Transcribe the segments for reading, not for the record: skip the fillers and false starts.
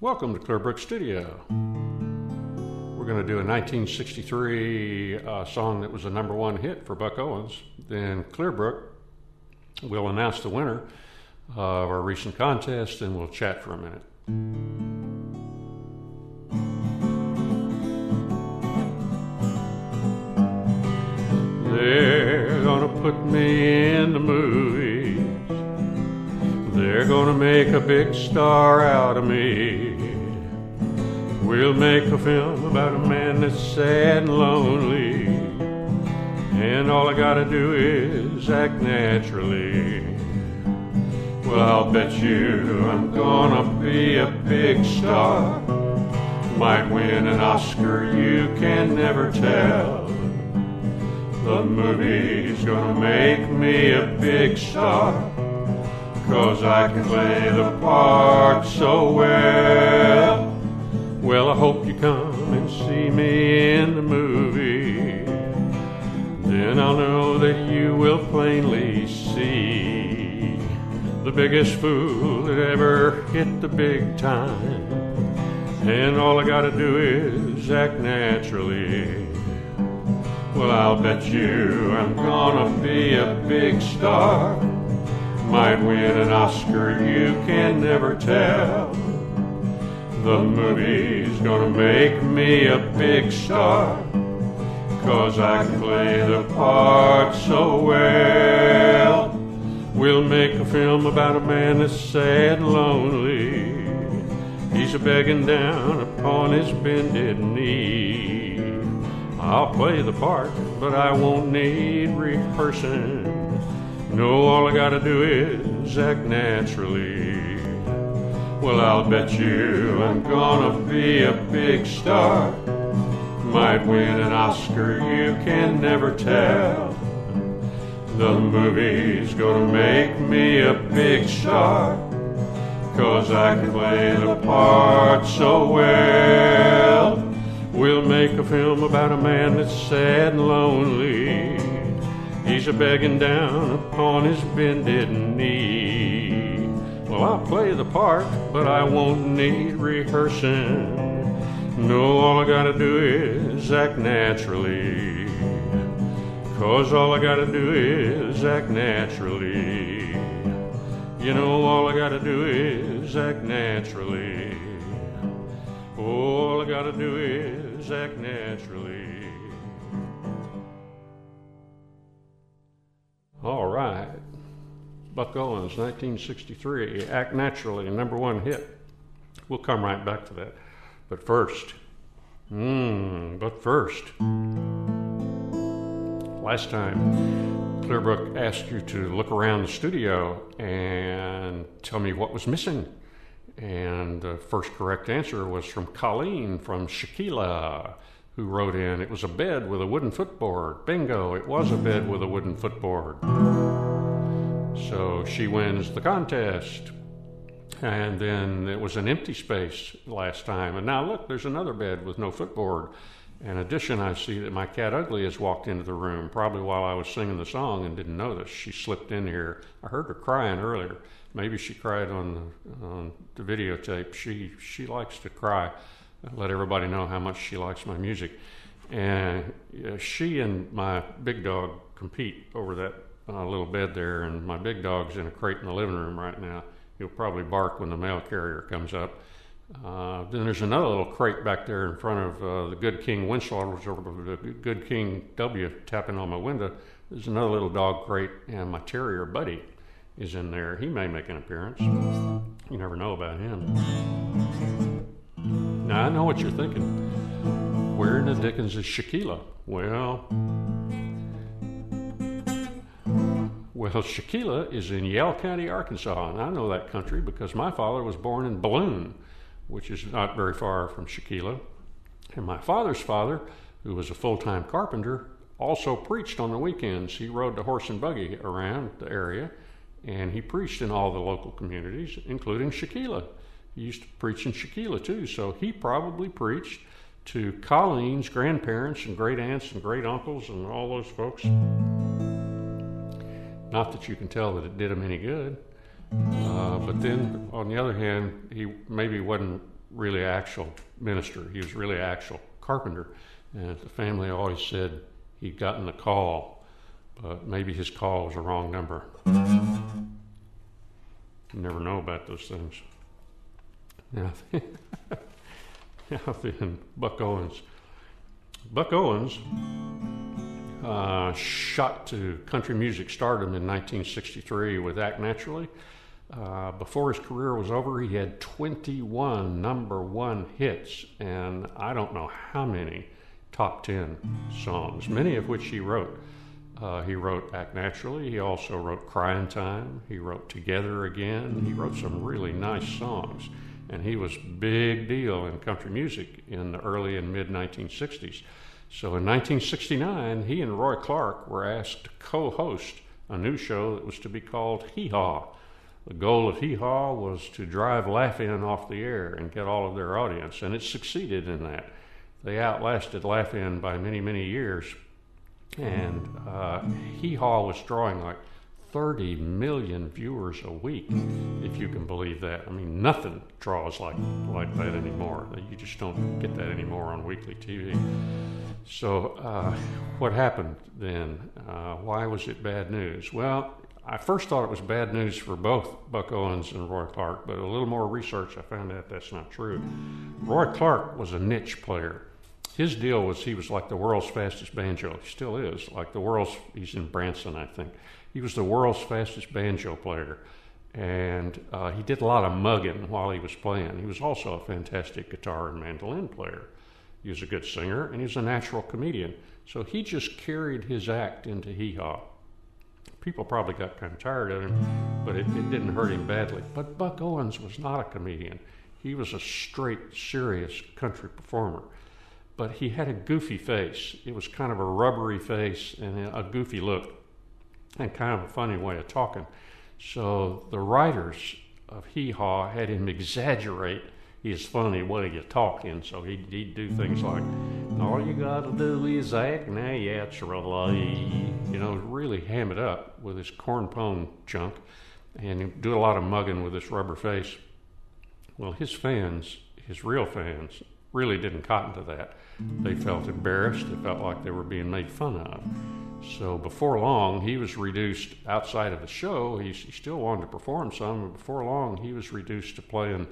Welcome to Clearbrook Studio. We're going to do a 1963 song that was a #1 hit for Buck Owens. Then Clearbrook will announce the winner of our recent contest, and we'll chat for a minute. They're gonna put me in the movies. They're gonna make a big star out of me. We'll make a film about a man that's sad and lonely, and all I gotta do is act naturally. Well, I'll bet you I'm gonna be a big star. Might win an Oscar, you can never tell. The movie's gonna make me a big star, 'cause I can play the part so well. Well, I hope you come and see me in the movie. Then I'll know that you will plainly see the biggest fool that ever hit the big time. And all I gotta do is act naturally. Well, I'll bet you I'm gonna be a big star. Might win an Oscar, you can never tell. The movie's gonna make me a big star, 'cause I can play the part so well. We'll make a film about a man that's sad and lonely. He's a-begging down upon his bended knee. I'll play the part, but I won't need rehearsing. No, all I gotta do is act naturally. Well, I'll bet you I'm gonna be a big star. Might win an Oscar, you can never tell. The movie's gonna make me a big star, 'cause I can play the part so well. We'll make a film about a man that's sad and lonely. He's a-begging down upon his bended knee. Well, I'll play the part, but I won't need rehearsing. No, all I gotta do is act naturally. 'Cause all I gotta do is act naturally. You know, all I gotta do is act naturally. All I gotta do is act naturally. All right. Buck Owens, 1963, Act Naturally, #1 hit. We'll come right back to that. But first, last time, Clearbrook asked you to look around the studio and tell me what was missing. And the first correct answer was from Colleen from Shaquila, who wrote in, it was a bed with a wooden footboard. Bingo, it was a bed with a wooden footboard. So she wins the contest. And then it was an empty space last time. And now look, there's another bed with no footboard. In addition, I see that my cat Ugly has walked into the room, probably while I was singing the song and didn't notice. She slipped in here. I heard her crying earlier. Maybe she cried on the videotape. She likes to cry. Let everybody know how much she likes my music. And she and my big dog compete over that little bed there, and my big dog's in a crate in the living room right now. He'll probably bark when the mail carrier comes up. Then there's another little crate back there in front of the Good King windshield, the Good King W tapping on my window. There's another little dog crate, and my terrier Buddy is in there. He may make an appearance. You never know about him. Now, I know what you're thinking. Where in the dickens is Shaquila? Well, Shaquila is in Yell County, Arkansas, and I know that country because my father was born in Balloon, which is not very far from Shaquila. And my father's father, who was a full-time carpenter, also preached on the weekends. He rode the horse and buggy around the area, and he preached in all the local communities, including Shaquila. He used to preach in Shaquila too, so he probably preached to Colleen's grandparents and great aunts and great uncles and all those folks. Not that you can tell that it did him any good. But then, on the other hand, he maybe wasn't really actual minister. He was really actual carpenter. And the family always said he'd gotten the call, but maybe his call was the wrong number. You never know about those things. Now then, Buck Owens. Buck Owens shot to country music stardom in 1963 with Act Naturally. Before his career was over, he had 21 number one hits, and I don't know how many top 10 songs, many of which he wrote. He wrote Act Naturally. He also wrote Crying Time. He wrote Together Again. He wrote some really nice songs, and he was big deal in country music in the early and mid 1960s. So in 1969, he and Roy Clark were asked to co-host a new show that was to be called Hee Haw. The goal of Hee Haw was to drive Laugh-In off the air and get all of their audience, and it succeeded in that. They outlasted Laugh-In by many, many years, and Hee Haw was drawing like 30 million viewers a week, if you can believe that. I mean, nothing draws like that anymore. You just don't get that anymore on weekly TV. So what happened then? Why was it bad news? Well, I first thought it was bad news for both Buck Owens and Roy Clark, but a little more research, I found out that's not true. Roy Clark was a niche player. His deal was he was like the world's fastest banjo. He still is, like the world's, he's in Branson, I think. He was the world's fastest banjo player, and he did a lot of mugging while he was playing. He was also a fantastic guitar and mandolin player. He was a good singer, and he was a natural comedian. So he just carried his act into Hee Haw. People probably got kind of tired of him, but it didn't hurt him badly. But Buck Owens was not a comedian. He was a straight, serious country performer. But he had a goofy face. It was kind of a rubbery face and a goofy look and kind of a funny way of talking. So the writers of Hee Haw had him exaggerate his funny way of talking. So he'd do things like, all you got to do is act naturally. You know, really ham it up with his corn pone junk and do a lot of mugging with this rubber face. Well, his fans, his real fans, really didn't cotton to that. They felt embarrassed. They felt like they were being made fun of. So before long, he was reduced outside of the show. He still wanted to perform some, but before long, he was reduced to playing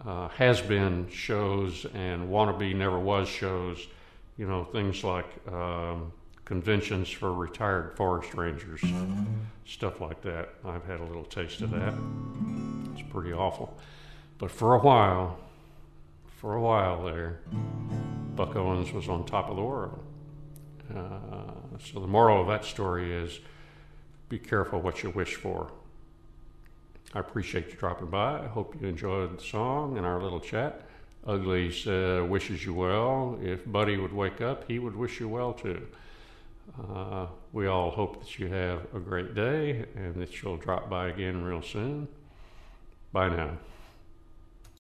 has-been shows and wannabe never was shows, you know, things like conventions for retired forest rangers, stuff like that. I've had a little taste of that. It's pretty awful. But for a while there, Buck Owens was on top of the world. So the moral of that story is, be careful what you wish for. I appreciate you dropping by. I hope you enjoyed the song and our little chat. Ugly's wishes you well. If Buddy would wake up, he would wish you well too. We all hope that you have a great day and that you'll drop by again real soon. Bye now.